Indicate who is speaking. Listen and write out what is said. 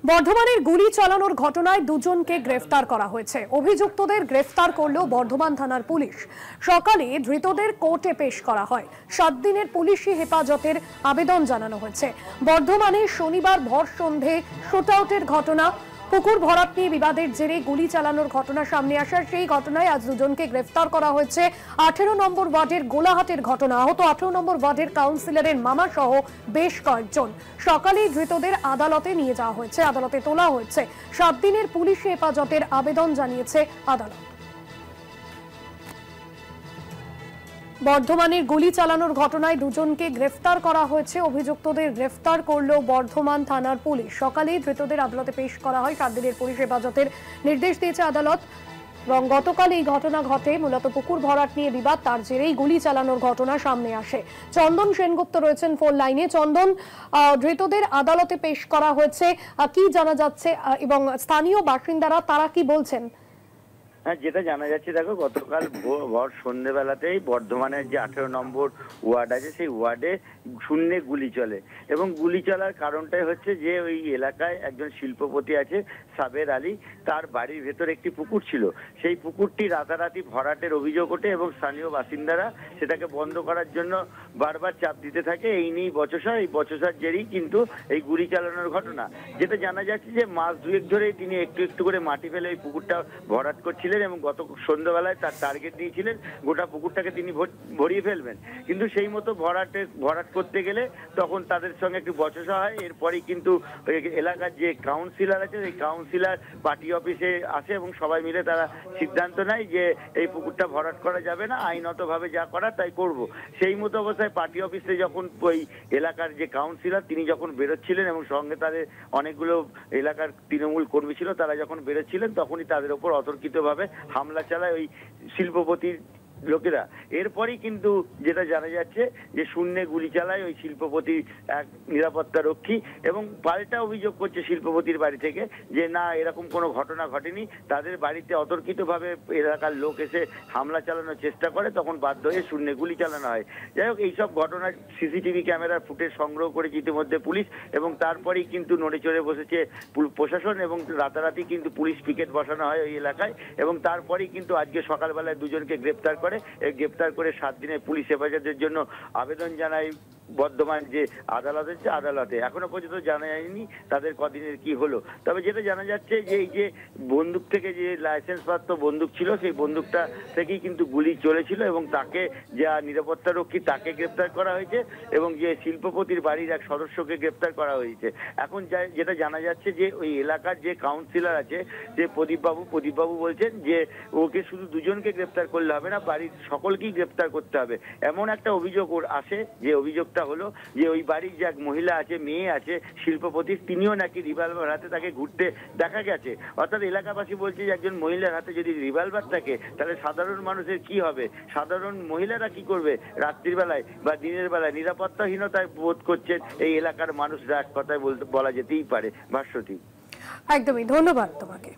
Speaker 1: বর্ধমানের গুলি চালানোর ঘটনায় দুজনকে গ্রেফতার করা হয়েছে। অভিযুক্তদের গ্রেফতার করল বর্ধমান থানার পুলিশ। সকালে ধৃতদের কোর্টে পেশ করা হয়। 7 দিনের পুলিশি হেফাজতের আবেদন জানানো হয়েছে। বর্ধমানে শনিবার ভর সন্ধে শুটআউটের ঘটনা, পুকুর ভরাট নিয়ে বিবাদের জেরে গুলি চালানোর ঘটনা সামনে আসার সেই ঘটনায় আজ দুজনকে গ্রেফতার করা হয়েছে। 18 নম্বর ওয়ার্ডের গোলাহাটের ঘটনা। আহত 18 নম্বর ওয়ার্ডের কাউন্সিলরের মামা সহ বেশ কয়েকজন। সকালেই ধৃতদের আদালতে নিয়ে যাওয়া হয়েছে, আদালতে তোলা হয়েছে। 7 দিনের পুলিশি হেফাজতের আবেদন জানিয়েছে আদালত। বর্ধমানের গুলি চালানোর ঘটনায় দুজনকে গ্রেফতার করা হয়েছে। অভিযুক্তদের গ্রেফতার করল বর্ধমান থানার পুলিশ। সকালেই ধৃতদের আদালতে পেশ করা হয়। 7 দিনের পুলিশ হেফাজতের নির্দেশ দিয়েছে আদালত। এবং গতকাল এই ঘটনা ঘটে। মূলত পুকুর ভরাট নিয়ে বিবাদ, তার জেরেই গুলি চালানোর ঘটনা সামনে আসে। চন্দন সেনগুপ্ত রয়েছেন ফোন লাইনে। চন্দন, ধৃতদের আদালতে পেশ করা হয়েছে, কি জানা যাচ্ছে এবং স্থানীয় বাসিন্দারা তারা কি বলছেন?
Speaker 2: হ্যাঁ, যেটা জানা যাচ্ছে, দেখো, গতকাল ভোর সন্ধ্যেবেলাতেই বর্ধমানের যে 18 নম্বর ওয়ার্ড আছে সেই ওয়ার্ডে শূন্যে গুলি চলে। এবং গুলি চলার কারণটাই হচ্ছে যে ওই এলাকায় একজন শিল্পপতি আছে, সাবের আলী, তার বাড়ির ভেতরে একটি পুকুর ছিল। সেই পুকুরটি রাতারাতি ভরাটের অভিযোগ ওঠে এবং স্থানীয় বাসিন্দারা সেটাকে বন্ধ করার জন্য বারবার চাপ দিতে থাকে। এই নিয়েই বচসা, এই বচসার জেরেই কিন্তু এই গুলি চালানোর ঘটনা। যেটা জানা যাচ্ছে যে মাস দুয়েক ধরেই তিনি একটু একটু করে মাটি ফেলে ওই পুকুরটা ভরাট করছিলেন এবং গত সন্ধ্যাবেলায় তার টার্গেট দিয়েছিলেন গোটা পুকুরটাকে তিনি ভরিয়ে ফেলবেন। কিন্তু সেই মতো ভরাট করতে গেলে তখন তাদের সঙ্গে একটু বচসা হয়। এরপরেই কিন্তু এলাকার যে কাউন্সিলর আছে সেই কাউন্সিলর পার্টি অফিসে আসে এবং সবাই মিলে তারা সিদ্ধান্ত নেয় যে এই পুকুরটা ভরাট করা যাবে না, আইনতভাবে যা করার তাই করব। সেই মতো অবস্থায় পার্টি অফিসে যখন ওই এলাকার যে কাউন্সিলর তিনি যখন বেরোচ্ছিলেন এবং সঙ্গে তাদের অনেকগুলো এলাকার তৃণমূল কর্মী ছিল, তারা যখন বেরোচ্ছিলেন তখনই তাদের ওপর অতর্কিতভাবে হামলা চালায় ওই শিল্পপতির লোকেরা। এরপরই কিন্তু যেটা জানা যাচ্ছে যে শূন্যে গুলি চালায় ওই শিল্পপতি এক নিরাপত্তা রক্ষী এবং পাল্টা অভিযোগ করছে শিল্পপতির বাড়ি থেকে যে না, এরকম কোনো ঘটনা ঘটেনি। তাদের বাড়িতে অতর্কিতভাবে এলাকার লোক এসে হামলা চালানোর চেষ্টা করে, তখন বাধ্য হয়ে শূন্যে গুলি চালানো হয়। যাই হোক, এইসব ঘটনার সিসিটিভি ক্যামেরার ফুটেজ সংগ্রহ করেছে ইতিমধ্যে পুলিশ এবং তারপরেই কিন্তু নড়ে চড়ে বসেছে প্রশাসন এবং রাতারাতি কিন্তু পুলিশ পিকেট বসানো হয় ওই এলাকায় এবং তারপরেই কিন্তু আজকে সকালবেলায় দুজনকে গ্রেপ্তার করে। গ্রেপ্তার করে 7 দিনের পুলিশ হেফাজতের জন্য আবেদন জানায় বর্ধমান যে আদালত আছে, আদালতে। এখনো পর্যন্ত জানা যায়নি তাদের কদিনের কি হলো। তবে যেটা জানা যাচ্ছে যে এই যে বন্দুক থেকে যে লাইসেন্স প্রাপ্ত বন্দুক ছিল সেই বন্দুকটা থেকেই কিন্তু গুলি চলেছিল এবং তাকে যা নিরাপত্তা রক্ষী তাকে গ্রেপ্তার করা হয়েছে এবং যে শিল্পপতির বাড়ির এক সদস্যকে গ্রেপ্তার করা হয়েছে। এখন যেটা জানা যাচ্ছে যে ওই এলাকার যে কাউন্সিলর আছে, যে প্রদীপবাবু বলছেন যে ওকে শুধু দুজনকে গ্রেপ্তার করলে হবে না, বাড়ির সকলকেই গ্রেপ্তার করতে হবে। এমন একটা অভিযোগ ওর আসে, যে অভিযোগটা হলো যে ওই বাড়ির যে এক মহিলা আছে, মেয়ে আছে শিল্পপতির, তিনিও নাকি রিভলভার হাতে তাকে ঘুরতে দেখা গেছে। অর্থাৎ এলাকাবাসী বলছে যে একজন মহিলার হাতে যদি রিভলভার থাকে তাহলে সাধারণ মানুষের কি হবে, সাধারণ মহিলারা কি করবে রাত্রির বেলায় বা দিনের বেলায়? নিরাপত্তাহীনতায় বোধ করছেন এই এলাকার মানুষরা, এক কথায় বলা যেতেই পারে। ভাস্বতী,
Speaker 1: একদমই ধন্যবাদ তোমাকে।